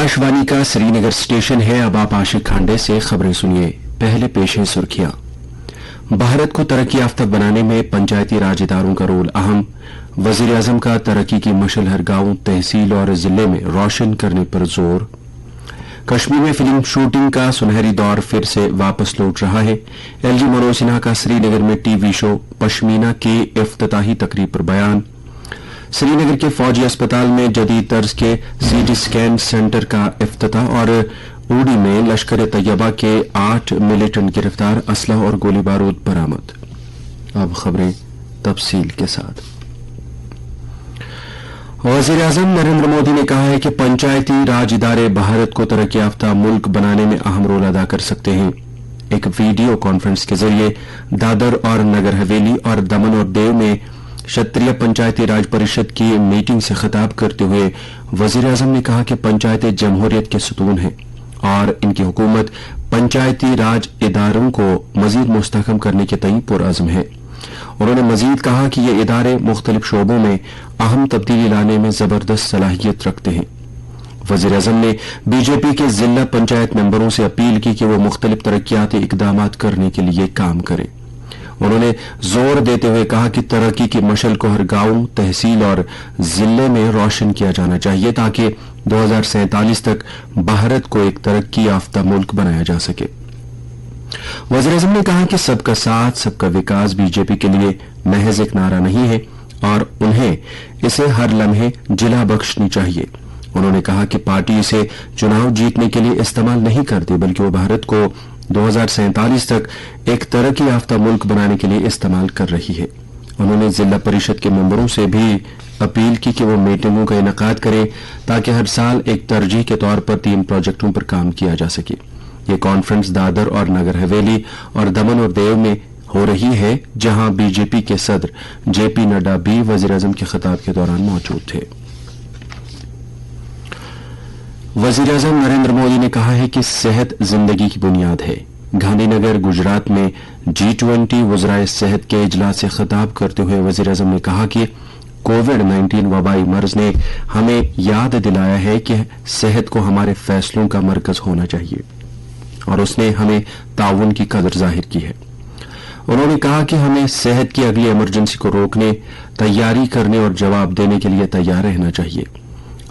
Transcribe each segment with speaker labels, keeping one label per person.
Speaker 1: आकाशवाणी का श्रीनगर स्टेशन है। अब आप आशिक खांडे से खबरें सुनिए। पहले पेश है सुर्खियां। भारत को तरक्की याफ्ता बनाने में पंचायती राज इदारों का रोल अहम। वजीर आजम का तरक्की की मशल हर गांव, तहसील और जिले में रोशन करने पर जोर। कश्मीर में फिल्म शूटिंग का सुनहरी दौर फिर से वापस लौट रहा है। एलजी मनोज सिन्हा का श्रीनगर में टीवी शो पश्मीना के इफ्तिताही तकरीब पर बयान। श्रीनगर के फौजी अस्पताल में जदीद तर्ज के सीटी स्कैन सेंटर का इफ्तिताह और उड़ी में लश्कर तैयबा के 8 मिलिटेंट गिरफ्तार, असलह और गोली बारूद बरामद। अब खबरें तफसील के साथ। वजीर आजम नरेंद्र मोदी ने कहा है कि पंचायती राज इदारे भारत को तरक्की याफ्ता मुल्क बनाने में अहम रोल अदा कर सकते हैं। एक वीडियो कॉन्फ्रेंस के जरिए दादर और नगर हवेली और दमन और दीव में क्षेत्रीय पंचायती राज परिषद की मीटिंग से खिताब करते हुए वजीर आजम ने कहा कि पंचायतें जमहूरियत के सुतून हैं और इनकी हुकूमत पंचायती राज इदारों को मजीद मुस्तहकम करने के तई पुरअज़्म है। उन्होंने मजीद कहा कि ये इदारे मुख्तलिफ शोबों में अहम तब्दीली लाने में जबरदस्त सलाहियत रखते हैं। वजीर आजम ने बीजेपी के जिला पंचायत मेंबरों से अपील की कि वो मुख्तलिफ तरक्याती इकदामात करने के लिए काम करें। उन्होंने जोर देते हुए कहा कि तरक्की की मशल को हर गांव, तहसील और जिले में रोशन किया जाना चाहिए ताकि 2047 तक भारत को एक तरक्की याफ्ता मुल्क बनाया जा सके। वज़ीर आज़म ने कहा कि सबका साथ सबका विकास बीजेपी के लिए महज एक नारा नहीं है और उन्हें इसे हर लम्हे जिला बख्शनी चाहिए। उन्होंने कहा कि पार्टी इसे चुनाव जीतने के लिए इस्तेमाल नहीं करती बल्कि वो भारत को 2047 तक एक तरक्की याफ्ता मुल्क बनाने के लिए इस्तेमाल कर रही है। उन्होंने जिला परिषद के मेंबरों से भी अपील की कि वो मीटिंगों का इनेकाद करें ताकि हर साल एक तरजीह के तौर पर 3 प्रोजेक्टों पर काम किया जा सके। ये कॉन्फ्रेंस दादर और नगर हवेली और दमन और दीव में हो रही है, जहां बीजेपी के सदर जेपी नड्डा भी वजीर आजम के खिताब के दौरान मौजूद थे। वजीर आजम नरेंद्र मोदी ने कहा है कि सेहत जिंदगी की बुनियाद है। गांधीनगर गुजरात में G20 वज़राए सेहत के इजलास से खिताब करते हुए वजीर आजम ने कहा कि कोविड-19 वबाई मर्ज ने हमें याद दिलाया है कि सेहत को हमारे फैसलों का मरकज होना चाहिए और उसने हमें ताउन की कदर जाहिर की है। उन्होंने कहा कि हमें सेहत की अगली इमरजेंसी को रोकने, तैयारी करने और जवाब देने के लिए तैयार रहना चाहिए।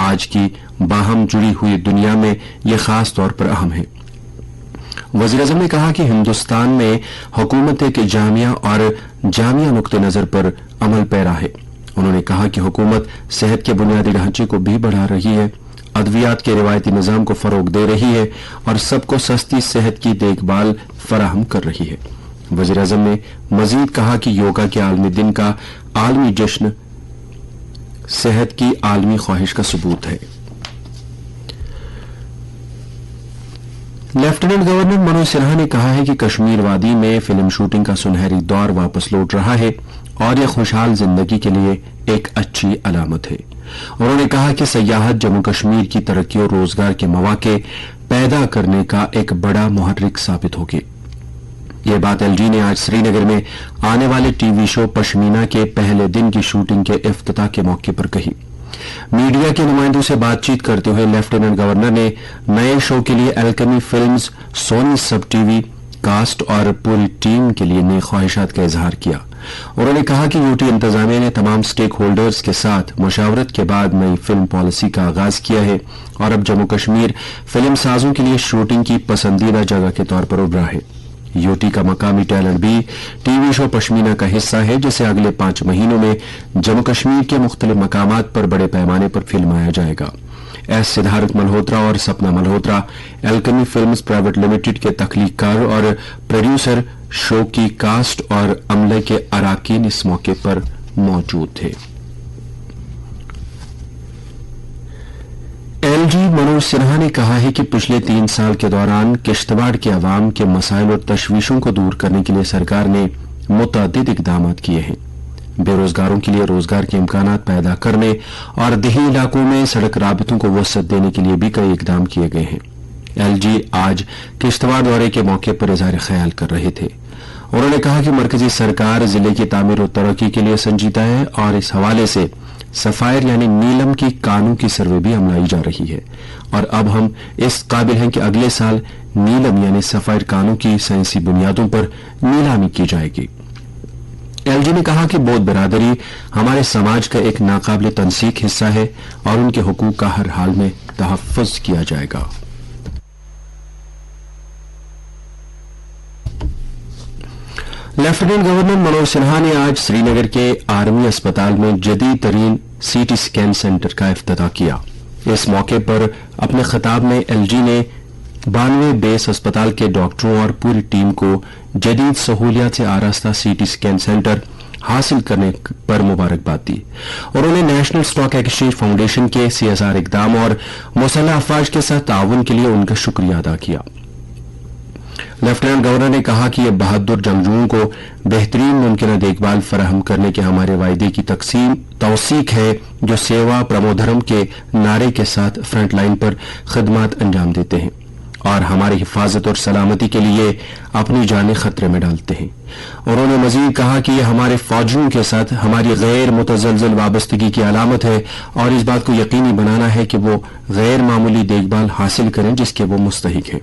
Speaker 1: आज की बाहम जुड़ी हुई दुनिया में यह खास तौर पर अहम है। वज़ीर आज़म ने कहा कि हिंदुस्तान में हुकूमत एक जामिया और जामिया नुक्ते नजर पर अमल पैरा है। उन्होंने कहा कि हुकूमत सेहत के बुनियादी ढांचे को भी बढ़ा रही है, अद्वियात के रिवायती निजाम को फरोग दे रही है और सबको सस्ती सेहत की देखभाल फराहम कर रही है। वज़ीर आज़म ने मजीद कहा कि योगा के आलमी दिन का आलमी जश्न सेहत की आलमी ख्वाहिश का सबूत है। लेफ्टिनेंट गवर्नर मनोज सिन्हा ने कहा है कि कश्मीर वादी में फिल्म शूटिंग का सुनहरी दौर वापस लौट रहा है और यह खुशहाल जिंदगी के लिए एक अच्छी अलामत है। उन्होंने कहा कि सयाहत जम्मू कश्मीर की तरक्की और रोजगार के मौके पैदा करने का एक बड़ा मुहर्रिक साबित होगी। यह बात एलजी ने आज श्रीनगर में आने वाले टीवी शो पश्मीना के पहले दिन की शूटिंग के इफ्तिताह के मौके पर कही। मीडिया के नुमाइंदों से बातचीत करते हुए लेफ्टिनेंट गवर्नर ने नए शो के लिए एल्केमी फिल्म्स, सोनी सब टीवी, कास्ट और पूरी टीम के लिए नई ख्वाहिशात का इजहार किया। उन्होंने कहा कि यूटी इंतजामिया ने तमाम स्टेक होल्डर्स के साथ मशावरत के बाद नई फिल्म पॉलिसी का आगाज किया है और अब जम्मू कश्मीर फिल्म साजों के लिए शूटिंग की पसंदीदा जगह के तौर पर उभरा है। यूटी का मकामी टैलेंट भी टीवी शो पश्मीना का हिस्सा है, जिसे अगले 5 महीनों में जम्मू कश्मीर के मुख्तलिफ मकामात पर बड़े पैमाने पर फिल्माया जाएगा। एस सिद्धार्थ मल्होत्रा और सपना Malhotra alchemy films private limited के तख्लीककार और प्रोड्यूसर शो की कास्ट और अमले के अराकीन इस मौके पर मौजूद थे। एलजी मनोज सिन्हा ने कहा है कि पिछले 3 साल के दौरान किश्तवाड़ के अवाम के मसाइल और तशवीशों को दूर करने के लिए सरकार ने मुतअद्दिद इकदाम किए हैं। बेरोजगारों के लिए रोजगार के इम्कानात पैदा करने और देही इलाकों में सड़क राबतों को वसअत देने के लिए भी कई इकदाम किए गए हैं। एलजी आज किश्तवाड़ दौरे के मौके पर इजहार ख्याल कर रहे थे। उन्होंने कहा कि मरकजी सरकार जिले की तामीर और तरक्की के लिए संजीदा है और इस हवाले से सफायर यानी नीलम की कानून की सर्वे भी अमलाई जा रही है और अब हम इस काबिल हैं कि अगले साल नीलम यानी सफायर कानों की साइंसी बुनियादों पर नीलामी की जाएगी। एलजी ने कहा कि बौद्ध बिरादरी हमारे समाज का एक नाकाबिल तनसीक हिस्सा है और उनके हुकूक का हर हाल में तहफ़्फ़ुज़ किया जाएगा। लेफ्टिनेंट गवर्नर मनोज सिन्हा ने आज श्रीनगर के आर्मी अस्पताल में जदीद तरीन सीटी स्कैन सेंटर का इफ्तिताह किया। इस मौके पर अपने खिताब में एलजी ने 92 बेस अस्पताल के डॉक्टरों और पूरी टीम को जदीद सहूलियात से आरास्ता सीटी स्कैन सेंटर हासिल करने पर मुबारकबाद दी। उन्होंने नेशनल स्टॉक एक्सचेंज फाउंडेशन के CSR इकदाम और मुसल्लह अफवाज के साथ ताउन के लिए उनका शुक्रिया अदा किया। लेफ्टिनेंट गवर्नर ने कहा कि यह बहादुर जंगजुओं को बेहतरीन मुमकिन देखभाल फराहम करने के हमारे वायदे की तौसीक है, जो सेवा प्रमोधर्म के नारे के साथ फ्रंट लाइन पर खिदमत अंजाम देते हैं और हमारी हिफाजत और सलामती के लिए अपनी जानें खतरे में डालते हैं। उन्होंने मजीद कहा कि यह हमारे फौजियों के साथ हमारी गैर मुतज़लज़ल वाबस्तगी की अलामत है और इस बात को यकीनी बनाना है कि वो गैर मामूली देखभाल हासिल करें जिसके वो मुस्तहिक हैं।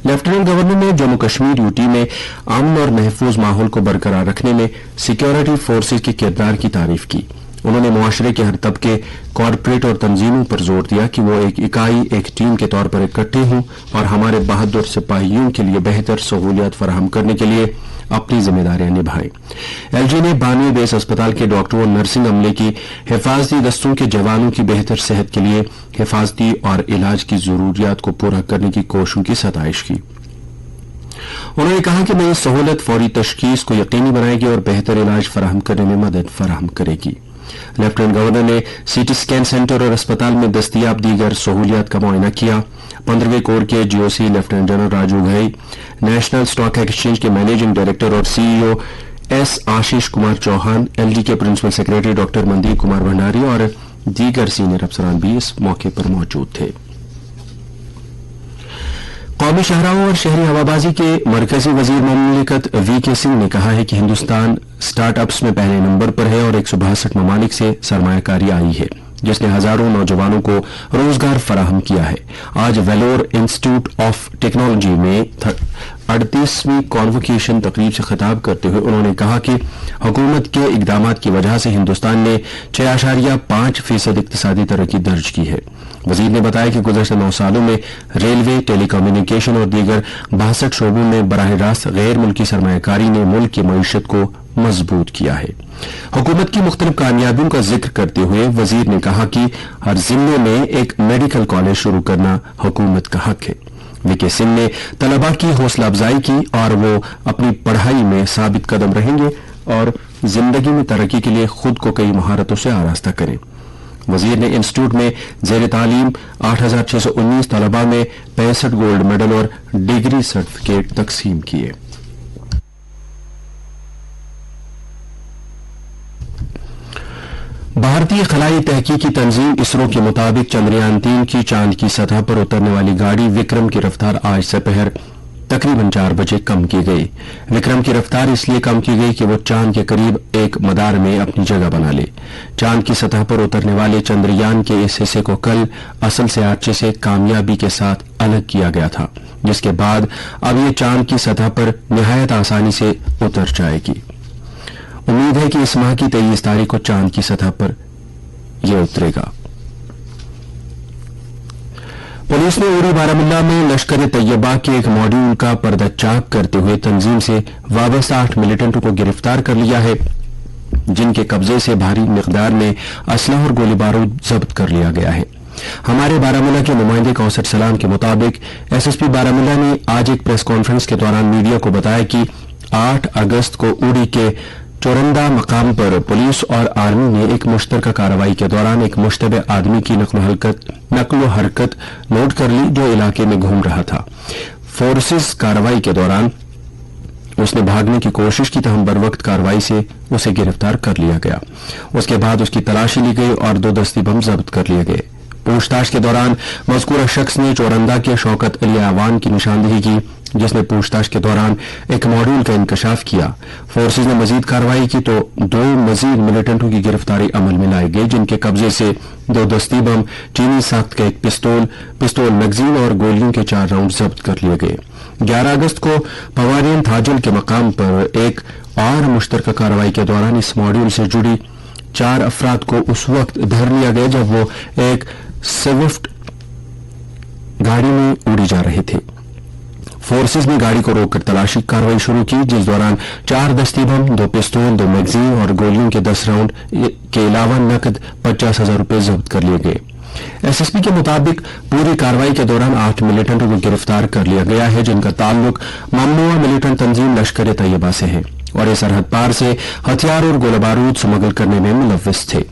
Speaker 1: लेफ्टिनेंट गवर्नर ने जम्मू कश्मीर यूटी में अमन और महफूज माहौल को बरकरार रखने में सिक्योरिटी फोर्सेज के किरदार की तारीफ की। उन्होंने मुआशरे के हर तबके, कॉरपोरेट और तंजीमों पर जोर दिया कि वो एक इकाई, एक टीम के तौर पर इकट्ठे हों और हमारे बहादुर सिपाहियों के लिए बेहतर सहूलियत फराहम करने के लिए अपनी जिम्मेदारियां निभाएं। एलजी ने 92 बेस अस्पताल के डॉक्टरों और नर्सिंग अमले की, हिफाजती दस्तों के जवानों की बेहतर सेहत के लिए हिफाजती और इलाज की जरूरियात को पूरा करने की कोशिशों की सताइश की। उन्होंने कहा कि नई सहूलत फौरी तशखीस को यकीनी बनाएगी और बेहतर इलाज फराहम करने में मदद फराहम करेगी। लेफ्टिनेंट गवर्नर ने सीटी स्कैन सेंटर और अस्पताल में दस्तियाब दीगर सहूलियात का मुआयना किया। 15वें कोर के GOC lieutenant general Raju Ghai, National Stock Exchange के मैनेजिंग डायरेक्टर और CEO S Ashish Kumar Chauhan, LG के principal secretary doctor Mandeep Kumar Bhandari और दीगर सीनियर अफसरान भी इस मौके पर मौजूद थे। कौमी शाहराहों और शहरी हवाबाजी के मरकजी वजीर ममलिकत वीके सिंह ने कहा है कि हिंदुस्तान स्टार्टअप्स में पहले नंबर पर है और 162 ममालिक से सरमायाकारी आई है, जिसने हजारों नौजवानों को रोजगार फराहम किया है। आज वेलोर इंस्टीट्यूट ऑफ टेक्नोलॉजी में 38वीं कॉन्वोकेशन तकरीब से खिताब करते हुए उन्होंने कहा कि हुकूमत के इकदामात की वजह से हिंदुस्तान ने 6.5% इक्तिसादी तरक्की दर्ज की है। वजीर ने बताया कि गुज़श्ता 9 सालों में रेलवे, टेलीकम्युनिकेशन और दीगर 62 शोबों में बराह रास्त गैर मुल्की सरमायाकारी ने मुल्क की मईशत को मजबूत किया है। हुकूमत की मुख्तलिफ कामयाबियों का जिक्र करते हुए वजीर ने कहा कि हर जिले में एक मेडिकल कॉलेज शुरू करना हुकूमत का हक है। वीके सिंह ने तलबा की हौसला अफजाई की और वो अपनी पढ़ाई में साबित कदम रहेंगे और जिंदगी में तरक्की के लिए खुद को कई महारतों से आरास्ता करें। वजीर ने इंस्टीट्यूट में जेर तालीम 8619 तलबा में 65 गोल्ड मेडल और डिग्री सर्टिफिकेट तकसीम किए। भारतीय खलाई तहकीकी तंजीम इसरो के मुताबिक चंद्रयान 3 की चांद की सतह पर उतरने वाली गाड़ी विक्रम की रफ्तार आज दोपहर तकरीबन 4 बजे कम की गई। विक्रम की रफ्तार इसलिए कम की गई कि वो चांद के करीब एक मदार में अपनी जगह बना ले। चांद की सतह पर उतरने वाले चंद्रयान के इस हिस्से को कल असल सियारचे से कामयाबी के साथ अलग किया गया था, जिसके बाद अब ये चांद की सतह पर निहायत आसानी से उतर जाएगी। उम्मीद है कि इस माह की 23 तारीख को चांद की सतह पर यह उतरेगा। पुलिस ने उरी बारामुल्ला में लश्कर तैयबा के एक मॉड्यूल का पर्दाचाक करते हुए तंजीम से वाबस्ता 8 मिलिटेंटों को गिरफ्तार कर लिया है, जिनके कब्जे से भारी मिकदार में असलहा और गोली बारूद जब्त कर लिया गया है। हमारे बारामुल्ला के नुमाइंदे कौसर सलाम के मुताबिक एसएसपी बारामुल्ला ने आज एक प्रेस कॉन्फ्रेंस के दौरान मीडिया को बताया कि 8 अगस्त को उरी के चोरंदा मकाम पर पुलिस और आर्मी ने एक मुश्तरका कार्रवाई के दौरान एक मुश्तबे आदमी की नकलो हरकत नोट कर ली, जो इलाके में घूम रहा था। फोर्सेस कार्रवाई के दौरान उसने भागने की कोशिश की, तहम बर वक्त कार्रवाई से उसे गिरफ्तार कर लिया गया। उसके बाद उसकी तलाशी ली गई और 2 दस्ती बम जब्त कर लिए गए। पूछताछ के दौरान मज़कूरा शख्स ने चोरंदा के शौकत अली आवान की निशानदेही की, जिसने पूछताछ के दौरान एक मॉड्यूल का इंकशाफ किया। फोर्सेज ने मजीद कार्रवाई की तो 2 मजीद मिलिटेंटों की गिरफ्तारी अमल में लाई गई, जिनके कब्जे से 2 दस्ती बम, चीनी साख्त का एक पिस्तौल मैगजीन और गोलियों के 4 राउंड जब्त कर लिए गए। 11 अगस्त को पवारियन थाजल के मकाम पर एक और मुश्तरका कार्रवाई के दौरान इस मॉड्यूल से जुड़ी 4 अफराद को उस वक्त धर लिया गया जब वो एक स्विफ्ट गाड़ी में उड़ी जा रहे थे। फोर्सेज ने गाड़ी को रोककर तलाशी कार्रवाई शुरू की, जिस दौरान 4 दस्ती बम, 2 पिस्तौल, 2 मैगजीन और गोलियों के 10 राउंड के अलावा नकद 50,000 रुपए जब्त कर लिए गए। एसएसपी के मुताबिक पूरी कार्रवाई के दौरान 8 मिलिटेंटों को गिरफ्तार कर लिया गया है, जिनका ताल्लुक ममनुआ मिलिटेंट तंजीम लश्कर तैयबा से है और ये सरहद पार से हथियार और गोला बारूद स्मगल करने में मुलव्विस थे।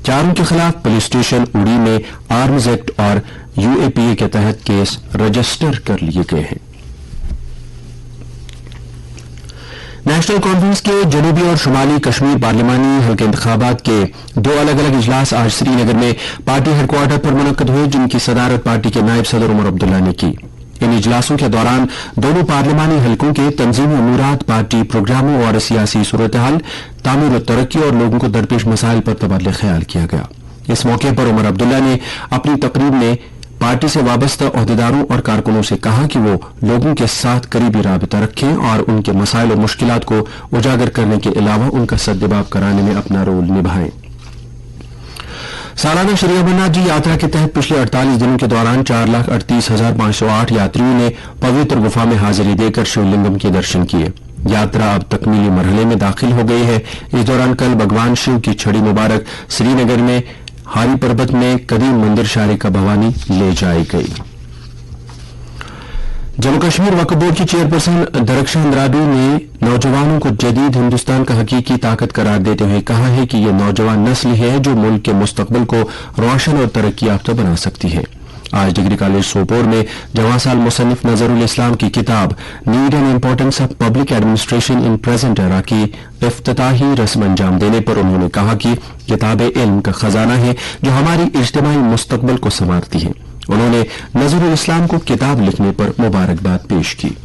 Speaker 1: चारों के खिलाफ पुलिस स्टेशन उड़ी में आर्म्स एक्ट और यूएपीए के तहत केस रजिस्टर कर लिए गए हैं। नेशनल कॉन्फ्रेंस के जनूबी और शुमाली कश्मीर पार्लिमानी हल्के इंतखाबात के 2 अलग अलग इजलास आज श्रीनगर में पार्टी हेडक्वार्टर पर मुनक्कद हुए, जिनकी सदारत पार्टी के नायब सदर उमर अब्दुल्ला ने की। इन इजलासों के दौरान दोनों पार्लिमानी हल्कों के तंजीमी अमूरात, पार्टी प्रोग्रामों और सियासी सूरत हाल, तामीर और तरक्की और लोगों को दरपेश मसाइल पर तबादला ख्याल किया गया। इस मौके पर उमर अब्दुल्ला ने अपनी तकरीब में पार्टी से वाबस्ता ओहदेदारों और कारकुनों से कहा कि वो लोगों के साथ करीबी राबता रखें और उनके मसाइल और मुश्किलात को उजागर करने के अलावा उनका सद्जवाब कराने में अपना रोल निभाएं। सालाना श्री अमरनाथ जी यात्रा के तहत पिछले 48 दिनों के दौरान 4,38,508 यात्रियों ने पवित्र गुफा में हाजिरी देकर शिवलिंगम के दर्शन किए। यात्रा अब तकमीली मरहले में दाखिल हो गई है। इस दौरान कल भगवान शिव की छड़ी मुबारक श्रीनगर में हारी पर्वत में कदीम मंदिर शारिका भवानी ले जाई गई। जम्मू कश्मीर वक्फ बोर्ड की चेयरपर्सन दरख्शान अंद्राबी ने नौजवानों को जदीद हिंदुस्तान का हकीकी ताकत करार देते हुए कहा है कि ये नौजवान नस्ल है जो मुल्क के मुस्तकबिल को रोशन और तरक्की याफ्ता बना सकती है। आज डिग्री कॉलेज सोपोर में जवासाल मुसन्निफ नजरुल इस्लाम की किताब need and importance of public administration in present era की इफ्तिताही रस्म अंजाम देने पर उन्होंने कहा कि किताब इल्म का खजाना है जो हमारी इज्तिमाई मुस्तकबिल को संवारती है। उन्होंने नजरुल इस्लाम को किताब लिखने पर मुबारकबाद पेश की।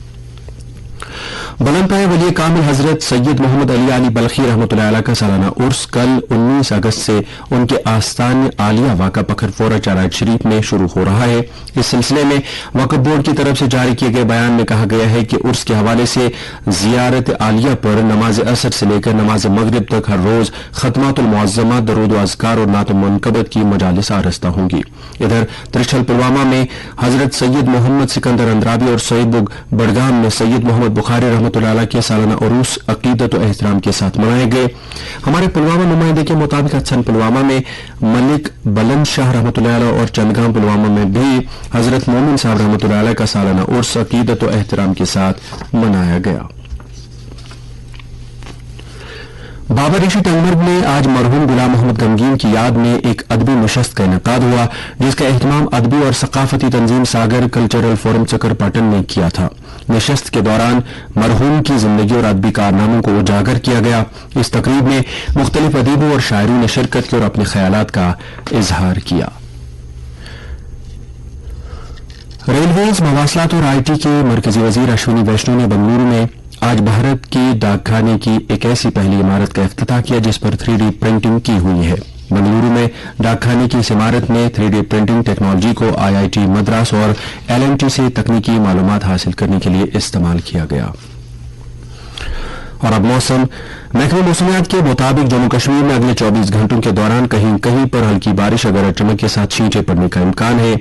Speaker 1: बुलंदपाया वली कामिल हजरत सैयद मोहम्मद अली बल्खी रहमतुल्लाह अलैह का सालाना उर्स कल 19 अगस्त से उनके आस्थान आलिया वाका पखरफोरा चराज शरीफ में शुरू हो रहा है। इस सिलसिले में वक्फ बोर्ड की तरफ से जारी किए गए बयान में कहा गया है कि उर्स के हवाले से जियारत आलिया पर नमाज असर से लेकर नमाज मगरिब तक हर रोज खतमातुल मुअज्जमा, दरूद व अज़कार और नात मुनकबत की मजालिस आरस्ता होंगी। इधर त्रिशल पुलवामा में हजरत सैयद मोहम्मद सिकंदर अंद्राबी और सईबुग बडगाम में सैयद मोहम्मद बुखारी रहमतुल्लाह अलैह के सालाना उरूस अकीदत और एहतराम के साथ मनाए गए। हमारे पुलवामा नुमाइंदे के मुताबिक हसन पुलवामा में मलिक बुलंद शाह रहमतुल्लाह अलैह और चंदगाम पुलवामा में भी हजरत मोमिन साहब रहमतुल्लाह अलैह का सालाना उर्स अकीदत और एहतराम के साथ मनाया गया। बाबा ऋषि टंगमर्ग में आज मरहूम गुलाम मोहम्मद गमगीन की याद में एक अदबी नशस्त का इनेकाद हुआ, जिसका एहतमाम अदबी और सकाफती तंजीम सागर कल्चरल फोरम चकरपाटन ने किया था। नशस्त के दौरान मरहूम की जिंदगी और अदबी कारनामों को उजागर किया गया। इस तकरीब में मुख्तलिफ अदीबों और शायरों ने शिरकत की और अपने ख्यालात का इजहार किया। रेलवेज, मवासलात और आईटी के मरकजी वजीर अश्विनी वैष्णव ने बेंगलुरु में आज भारत के डाकखाने की एक ऐसी पहली इमारत का इफ्तिताह किया जिस पर 3D प्रिंटिंग की हुई है। बेंगलुरु में डाकखाने की इस इमारत में 3D प्रिंटिंग टेक्नोलॉजी को IIT मद्रास और LNT से तकनीकी मालूमात हासिल करने के लिए इस्तेमाल किया गया। और अब मौसम। महकमे मौसमियात के मुताबिक जम्मू कश्मीर में अगले 24 घंटों के दौरान कहीं कहीं पर हल्की बारिश अगर चमक के साथ छींटे पड़ने का इम्कान है।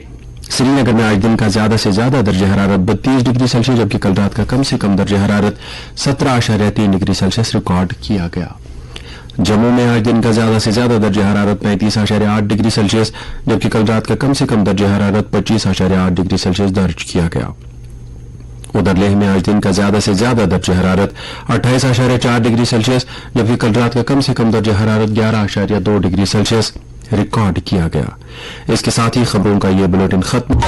Speaker 1: श्रीनगर में आज दिन का ज्यादा से ज्यादा दर्जा हरारत 32 डिग्री सेल्सियस जबकि कल रात का कम से कम दर्जा हरारत 17.3 डिग्री सेल्सियस रिकॉर्ड किया गया। जम्मू में आज दिन का ज्यादा से ज्यादा दर्जा हरारत 35.8 डिग्री सेल्सियस जबकि कल रात का कम से कम दर्जा हरारत 25.8 डिग्री सेल्सियस दर्ज किया गया। उधर लेह में आज दिन का ज्यादा से ज्यादा दर्जा हरारत 28.4 डिग्री सेल्सियस जबकि कल रात का कम से कम दर्जा हरारत 11.2 डिग्री सेल्सियस रिकॉर्ड किया गया। इसके साथ ही खबरों का ये बुलेटिन खत्म।